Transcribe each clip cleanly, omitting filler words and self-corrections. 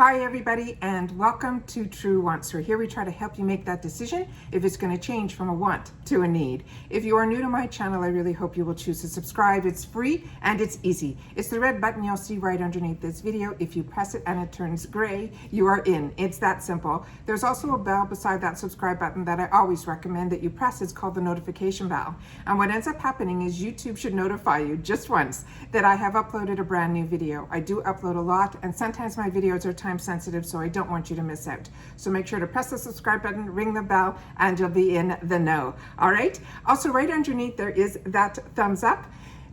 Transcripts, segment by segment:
Hi everybody, and welcome to True Wants, where here we try to help you make that decision if it's going to change from a want to a need. If you are new to my channel, I really hope you will choose to subscribe. It's free and it's easy. It's the red button you'll see right underneath this video. If you press it and it turns gray, you are in. It's that simple. There's also a bell beside that subscribe button that I always recommend that you press. It's called the notification bell. And what ends up happening is YouTube should notify you just once that I have uploaded a brand new video. I do upload a lot, and sometimes my videos are time sensitive, so I don't want you to miss out. So make sure to press the subscribe button, ring the bell, and you'll be in the know. All right. Also, right underneath there is that thumbs up.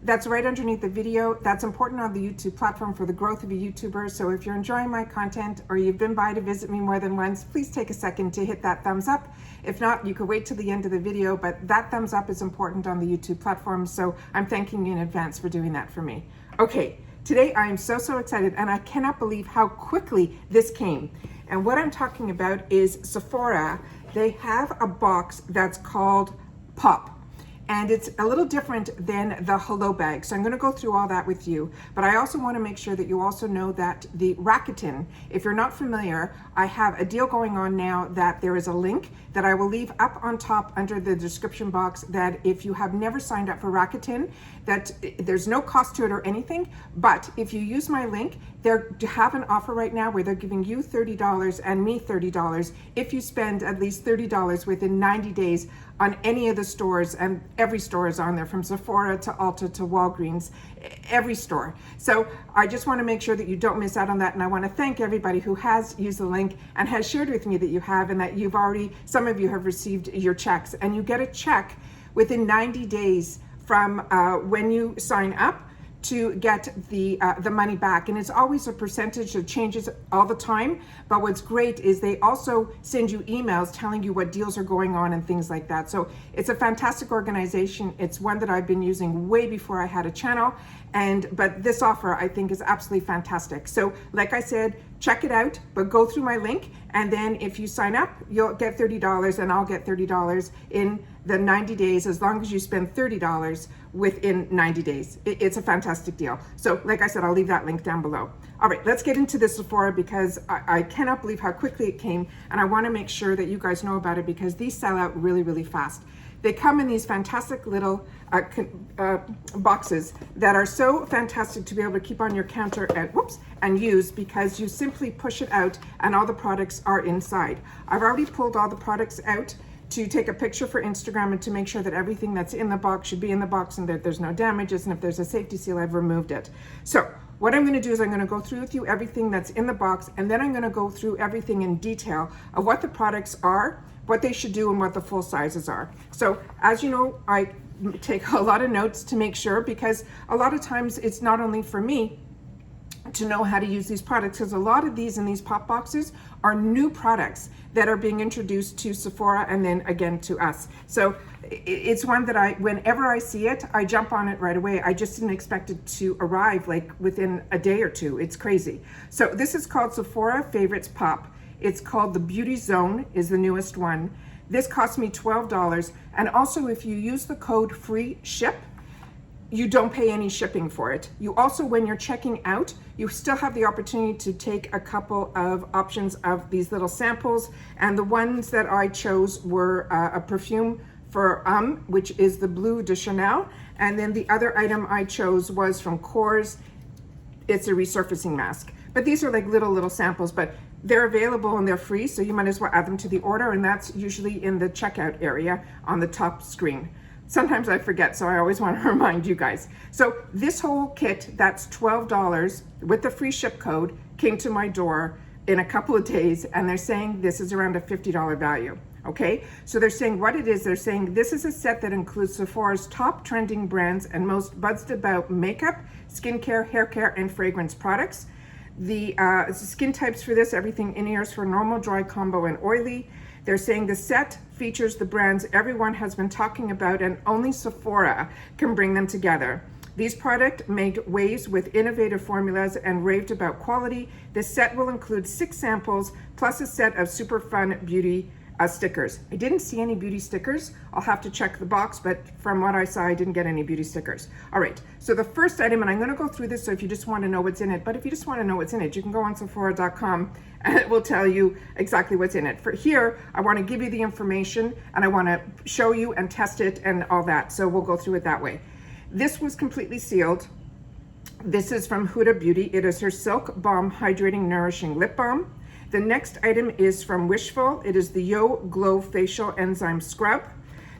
That's right underneath the video. That's important on the YouTube platform for the growth of a YouTuber. So if you're enjoying my content or you've been by to visit me more than once, please take a second to hit that thumbs up. If not, you could wait till the end of the video, but that thumbs up is important on the YouTube platform. So I'm thanking you in advance for doing that for me. Okay. Today I am so excited, and I cannot believe how quickly this came. And what I'm talking about is Sephora. They have a box that's called POP. And it's a little different than the Hello bag. So I'm going to go through all that with you. But I also want to make sure that you also know that the Rakuten, if you're not familiar, I have a deal going on now that there is a link that I will leave up on top under the description box, that if you have never signed up for Rakuten, that there's no cost to it or anything. But if you use my link, they have an offer right now where they're giving you $30 and me $30 if you spend at least $30 within 90 days on any of the stores, and every store is on there, from Sephora to ULTA to Walgreens, every store. So I just want to make sure that you don't miss out on that, and I want to thank everybody who has used the link and has shared with me that you have, and that you've already, some of you have received your checks, and you get a check within 90 days from when you sign up to get the money back. And it's always a percentage that changes all the time. But what's great is they also send you emails telling you what deals are going on and things like that. So it's a fantastic organization. It's one that I've been using way before I had a channel. But this offer I think is absolutely fantastic. So like I said, check it out, but go through my link. And then if you sign up, you'll get $30 and I'll get $30 in the 90 days, as long as you spend $30 within 90 days. It's a fantastic deal. So like I said, I'll leave that link down below. All right, let's get into this Sephora, because I cannot believe how quickly it came, and I want to make sure that you guys know about it, because these sell out really fast. They come in these fantastic little boxes that are so fantastic to be able to keep on your counter and use, because you simply push it out and all the products are inside. I've already pulled all the products out to take a picture for Instagram and to make sure that everything that's in the box should be in the box and that there's no damages, and if there's a safety seal, I've removed it. So what I'm going to do is I'm going to go through with you everything that's in the box, and then I'm going to go through everything in detail of what the products are, what they should do, and what the full sizes are. So as you know, I take a lot of notes to make sure, because a lot of times it's not only for me to know how to use these products, because a lot of these in these pop boxes are new products that are being introduced to Sephora and then again to us. So it's one that whenever I see it, I jump on it right away. I just didn't expect it to arrive like within a day or two. It's crazy. So this is called Sephora Favorites POP. It's called the Beauty Zone, is the newest one. This cost me $12. And also, if you use the code free ship, you don't pay any shipping for it. You also, when you're checking out, you still have the opportunity to take a couple of options of these little samples. And the ones that I chose were a perfume for which is the Bleu de Chanel. And then the other item I chose was from Kors. It's a resurfacing mask. But these are like little samples, but they're available and they're free, so you might as well add them to the order, and that's usually in the checkout area on the top screen. Sometimes I forget, so I always want to remind you guys. So this whole kit, that's $12 with the free ship code, came to my door in a couple of days, and they're saying this is around a $50 value. Okay, so they're saying what it is. They're saying this is a set that includes Sephora's top trending brands and most buzzed about makeup, skincare, hair care, and fragrance products. The skin types for this, everything in ears for normal, dry, combo, and oily. They're saying the set features the brands everyone has been talking about, and only Sephora can bring them together. These products made waves with innovative formulas and raved about quality. This set will include 6 samples plus a set of super fun beauty stickers. I didn't see any beauty stickers. I'll have to check the box, but from what I saw, I didn't get any beauty stickers. All right, so the first item, and I'm gonna go through this, so if you just wanna know what's in it, but if you just wanna know what's in it, you can go on Sephora.com and it will tell you exactly what's in it. For here, I wanna give you the information and I wanna show you and test it and all that, so we'll go through it that way. This was completely sealed. This is from Huda Beauty. It is her Silk Balm Hydrating Nourishing Lip Balm. The next item is from Wishful. It is the Yo Glow Facial Enzyme Scrub.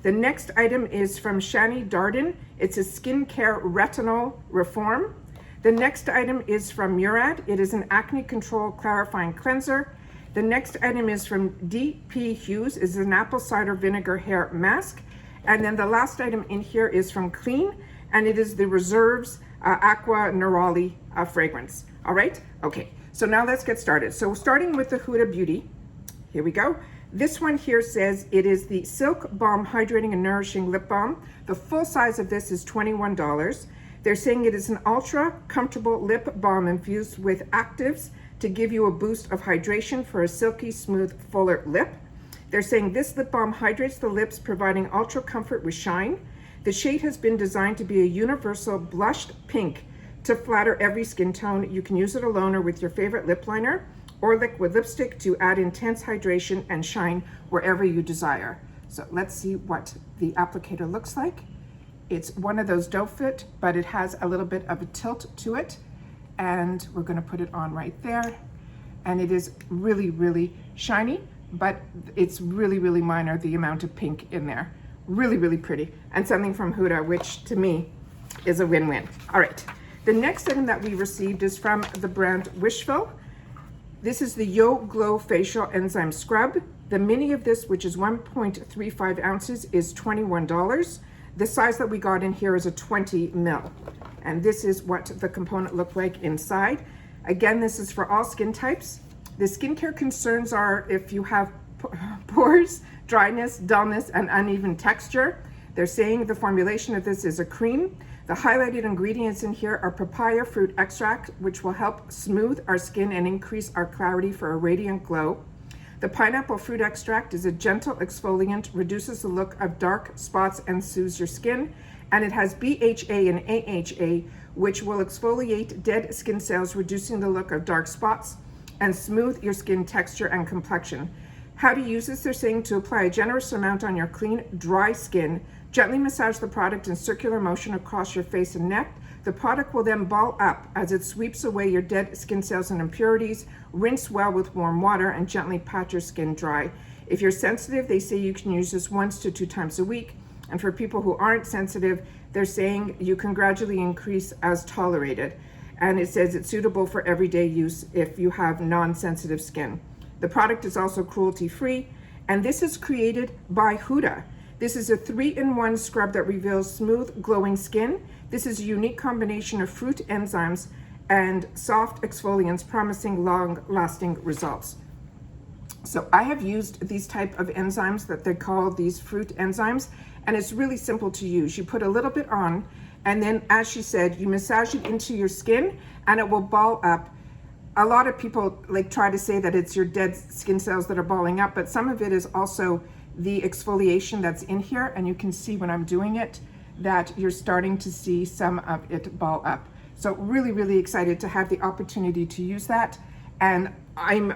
The next item is from Shayna Darden. It's a skincare retinol reform. The next item is from Murad. It is an acne control clarifying cleanser. The next item is from dpHUE. It's an apple cider vinegar hair mask. And then the last item in here is from Clean, and it is the Reserves Acqua Neroli fragrance. All right, okay. So now let's get started. So starting with the Huda Beauty, here we go. This one here says it is the Silk Balm Hydrating and Nourishing Lip Balm. The full size of this is $21. They're saying it is an ultra comfortable lip balm infused with actives to give you a boost of hydration for a silky, smooth, fuller lip. They're saying this lip balm hydrates the lips, providing ultra comfort with shine. The shade has been designed to be a universal blushed pink to flatter every skin tone. You can use it alone or with your favorite lip liner or liquid lipstick to add intense hydration and shine wherever you desire. So let's see what the applicator looks like. It's one of those doe fit, but it has a little bit of a tilt to it. And we're gonna put it on right there. And it is really, really shiny, but it's really, really minor, the amount of pink in there. Really, really pretty. And something from Huda, which to me is a win-win. All right. The next item that we received is from the brand Wishful. This is the Yo Glow Facial Enzyme Scrub. The mini of this, which is 1.35 ounces, is $21. The size that we got in here is a 20 ml. And this is what the component looked like inside. Again, this is for all skin types. The skincare concerns are if you have pores, dryness, dullness, and uneven texture. They're saying the formulation of this is a cream. The highlighted ingredients in here are papaya fruit extract, which will help smooth our skin and increase our clarity for a radiant glow. The pineapple fruit extract is a gentle exfoliant, reduces the look of dark spots and soothes your skin. And it has BHA and AHA, which will exfoliate dead skin cells, reducing the look of dark spots and smooth your skin texture and complexion. How to use this? They're saying to apply a generous amount on your clean, dry skin. Gently massage the product in circular motion across your face and neck. The product will then ball up as it sweeps away your dead skin cells and impurities. Rinse well with warm water and gently pat your skin dry. If you're sensitive, they say you can use this 1 to 2 times a week. And for people who aren't sensitive, they're saying you can gradually increase as tolerated. And it says it's suitable for everyday use if you have non-sensitive skin. The product is also cruelty-free, and this is created by Huda. This is a 3-in-1 scrub that reveals smooth, glowing skin. This is a unique combination of fruit enzymes and soft exfoliants, promising long-lasting results. So I have used these type of enzymes that they call these fruit enzymes, and it's really simple to use. You put a little bit on, and then, as she said, you massage it into your skin, and it will ball up. A lot of people try to say that it's your dead skin cells that are balling up, but some of it is also the exfoliation that's in here, and you can see when I'm doing it that you're starting to see some of it ball up. So really, really excited to have the opportunity to use that, and I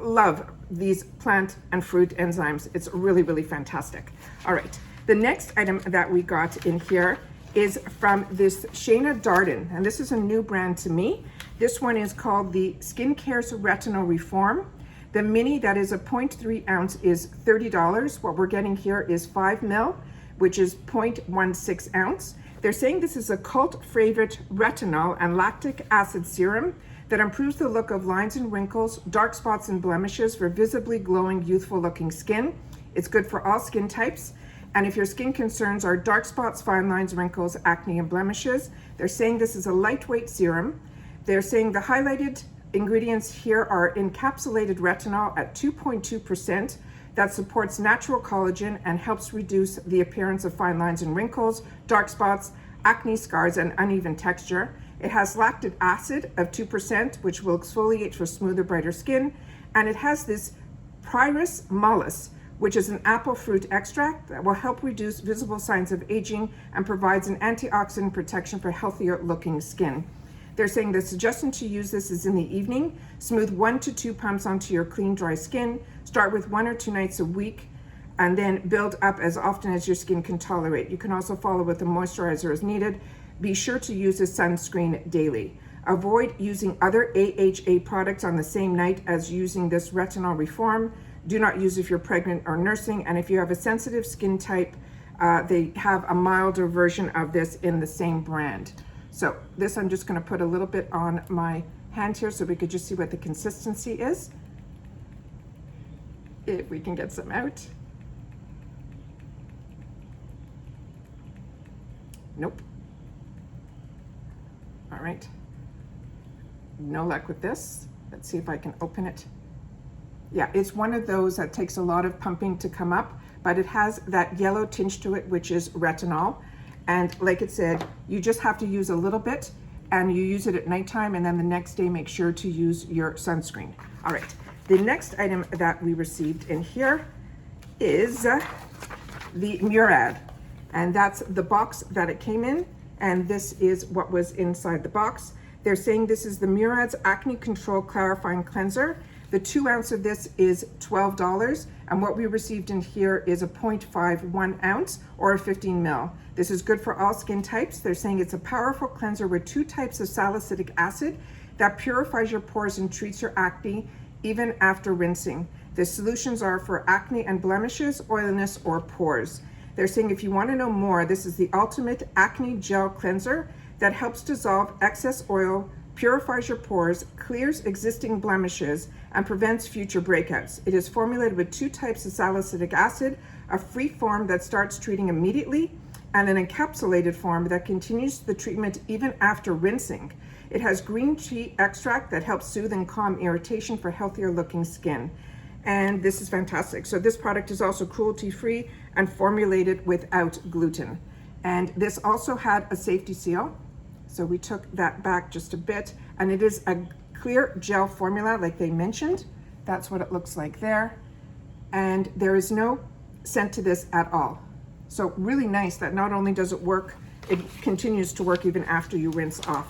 love these plant and fruit enzymes. It's really, really fantastic. All right, the next item that we got in here is from this Shayna Darden, and this is a new brand to me. This one is called the Skincare's Retinol Reform. The mini that is a 0.3 ounce is $30. What we're getting here is 5 ml, which is 0.16 ounce. They're saying this is a cult favorite retinol and lactic acid serum that improves the look of lines and wrinkles, dark spots and blemishes for visibly glowing, youthful looking skin. It's good for all skin types. And if your skin concerns are dark spots, fine lines, wrinkles, acne, and blemishes, they're saying this is a lightweight serum. They're saying the highlighted ingredients here are encapsulated retinol at 2.2% that supports natural collagen and helps reduce the appearance of fine lines and wrinkles, dark spots, acne scars, and uneven texture. It has lactic acid of 2%, which will exfoliate for smoother, brighter skin. And it has this pyrus mollus, which is an apple fruit extract that will help reduce visible signs of aging and provides an antioxidant protection for healthier looking skin. They're saying the suggestion to use this is in the evening. Smooth 1 to 2 pumps onto your clean, dry skin. Start with 1 or 2 nights a week and then build up as often as your skin can tolerate. You can also follow with a moisturizer as needed. Be sure to use a sunscreen daily. Avoid using other AHA products on the same night as using this retinol reform. Do not use if you're pregnant or nursing, and if you have a sensitive skin type, they have a milder version of this in the same brand. So this I'm just going to put a little bit on my hand here so we could just see what the consistency is. If we can get some out. Nope. All right. No luck with this. Let's see if I can open it. Yeah, it's one of those that takes a lot of pumping to come up, but it has that yellow tinge to it, which is retinol. And like it said, you just have to use a little bit, and you use it at nighttime, and then the next day make sure to use your sunscreen. All right, the next item that we received in here is the Murad, and that's the box that it came in, and this is what was inside the box. They're saying this is the Murad's Acne Control Clarifying Cleanser. The 2 ounce of this is $12, and what we received in here is a 0.51 ounce or a 15 ml. This is good for all skin types. They're saying it's a powerful cleanser with 2 types of salicylic acid that purifies your pores and treats your acne even after rinsing. The solutions are for acne and blemishes, oiliness, or pores. They're saying if you want to know more, this is the ultimate acne gel cleanser that helps dissolve excess oil, purifies your pores, clears existing blemishes, and prevents future breakouts. It is formulated with 2 types of salicylic acid, a free form that starts treating immediately, and an encapsulated form that continues the treatment even after rinsing. It has green tea extract that helps soothe and calm irritation for healthier looking skin. And this is fantastic. So this product is also cruelty-free and formulated without gluten. And this also had a safety seal. So we took that back just a bit, and it is a clear gel formula like they mentioned. That's what it looks like there. And there is no scent to this at all. So really nice that not only does it work, it continues to work even after you rinse off.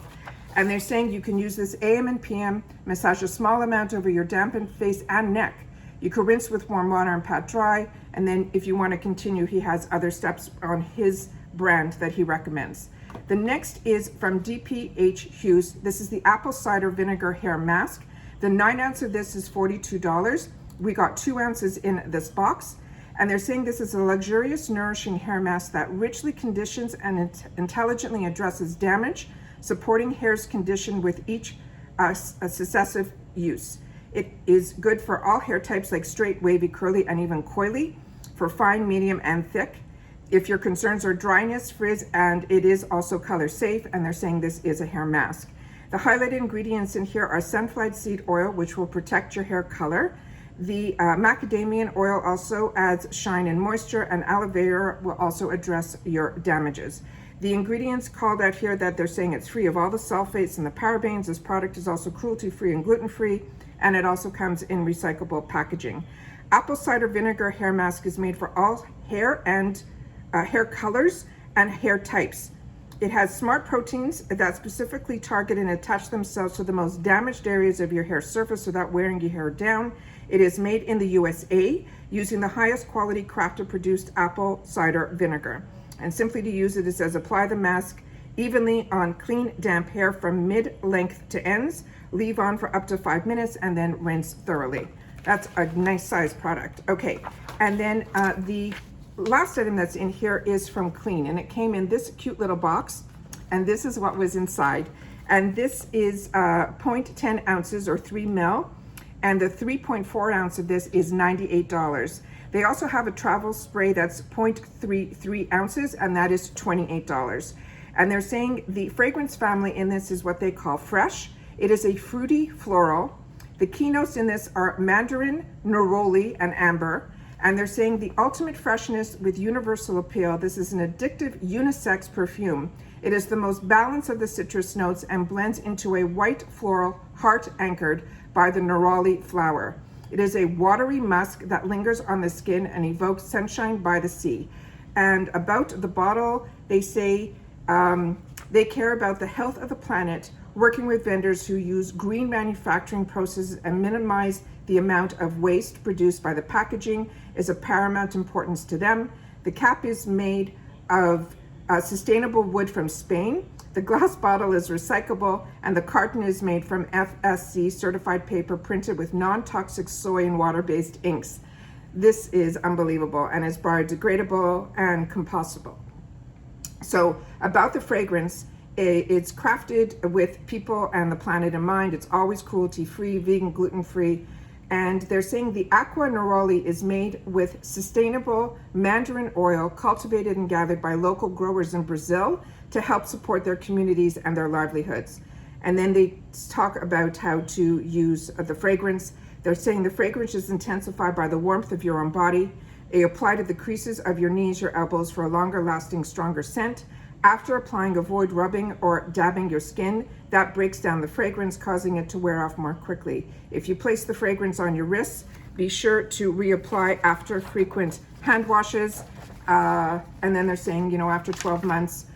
And they're saying you can use this AM and PM, massage a small amount over your dampened face and neck. You can rinse with warm water and pat dry. And then if you want to continue, he has other steps on his brand that he recommends. The next is from dpHUE. This is the apple cider vinegar hair mask. The 9 ounce of this is $42. We got 2 ounces in this box. And they're saying this is a luxurious, nourishing hair mask that richly conditions and intelligently addresses damage, supporting hair's condition with each successive use. It is good for all hair types like straight, wavy, curly, and even coily, for fine, medium, and thick. If your concerns are dryness, frizz, and it is also color safe, and they're saying this is a hair mask. The highlighted ingredients in here are sunflower seed oil, which will protect your hair color. The macadamia oil also adds shine and moisture, and aloe vera will also address your damages. The ingredients called out here that they're saying it's free of all the sulfates and the parabens. This product is also cruelty-free and gluten-free, and it also comes in recyclable packaging. Apple cider vinegar hair mask is made for all hair and hair colors and hair types. It has smart proteins that specifically target and attach themselves to the most damaged areas of your hair surface without wearing your hair down. It is made in the USA using the highest quality crafted produced apple cider vinegar. And simply to use it says apply the mask evenly on clean, damp hair from mid-length to ends, leave on for up to 5 minutes, and then rinse thoroughly. That's a nice size product. Okay, and then the last item that's in here is from Clean, and it came in this cute little box, and this is what was inside. And this is 0.10 ounces or 3 ml, and the 3.4 ounce of this is $98. They also have a travel spray that's 0.33 ounces, and that is $28. And they're saying the fragrance family in this is what they call fresh. It is a fruity floral. The keynotes in this are mandarin, neroli, and amber. And they're saying the ultimate freshness with universal appeal. This is an addictive unisex perfume. It is the most balanced of the citrus notes and blends into a white floral heart anchored by the neroli flower. It is a watery musk that lingers on the skin and evokes sunshine by the sea. And about the bottle, they say they care about the health of the planet, working with vendors who use green manufacturing processes and minimize the amount of waste produced by the packaging is of paramount importance to them. The cap is made of sustainable wood from Spain. The glass bottle is recyclable, and the carton is made from FSC certified paper printed with non-toxic soy and water-based inks. This is unbelievable and is biodegradable and compostable. So about the fragrance, it's crafted with people and the planet in mind. It's always cruelty-free, vegan, gluten-free. And they're saying the Acqua Neroli is made with sustainable mandarin oil cultivated and gathered by local growers in Brazil to help support their communities and their livelihoods. And then they talk about how to use the fragrance. They're saying the fragrance is intensified by the warmth of your own body. They apply to the creases of your knees, your elbows for a longer lasting, stronger scent. After applying, avoid rubbing or dabbing your skin. That breaks down the fragrance, causing it to wear off more quickly. If you place the fragrance on your wrists, be sure to reapply after frequent hand washes. And then they're saying, you know, after 12 months,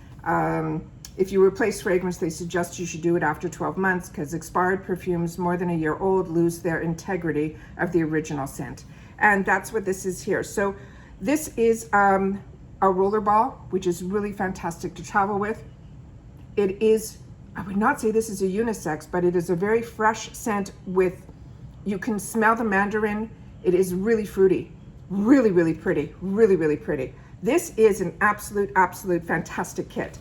if you replace fragrance, they suggest you should do it after 12 months because expired perfumes more than a year old lose their integrity of the original scent. And that's what this is here. So this is a roller ball, which is really fantastic to travel with. It is, I would not say this is a unisex, but it is a very fresh scent with, you can smell the mandarin. It is really fruity, really, really pretty, really, really pretty. This is an absolute fantastic kit.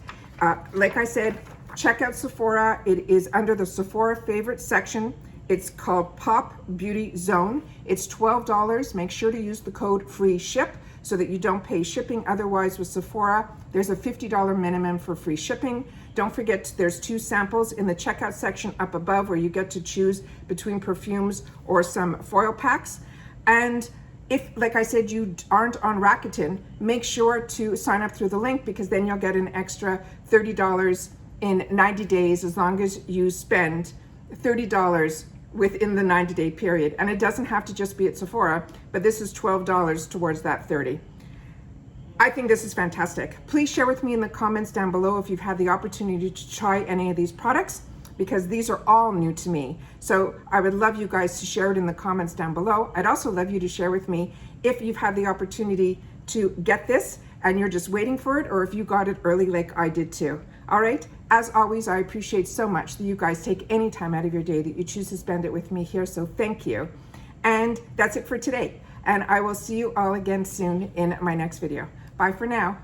Like I said, check out Sephora. It is under the Sephora Favorites section. It's called Pop Beauty Zone. It's $12. Make sure to use the code free ship so that you don't pay shipping. Otherwise, with Sephora, there's a $50 minimum for free shipping. Don't forget, there's 2 samples in the checkout section up above where you get to choose between perfumes or some foil packs. And if, like I said, you aren't on Rakuten, make sure to sign up through the link because then you'll get an extra $30 in 90 days as long as you spend $30 within the 90-day period. And it doesn't have to just be at Sephora, but this is $12 towards that $30. I think this is fantastic. Please share with me in the comments down below if you've had the opportunity to try any of these products, because these are all new to me. So I would love you guys to share it in the comments down below. I'd also love you to share with me if you've had the opportunity to get this and you're just waiting for it, or if you got it early like I did too. All right, as always, I appreciate so much that you guys take any time out of your day that you choose to spend it with me here, so thank you. And that's it for today. And I will see you all again soon in my next video. Bye for now.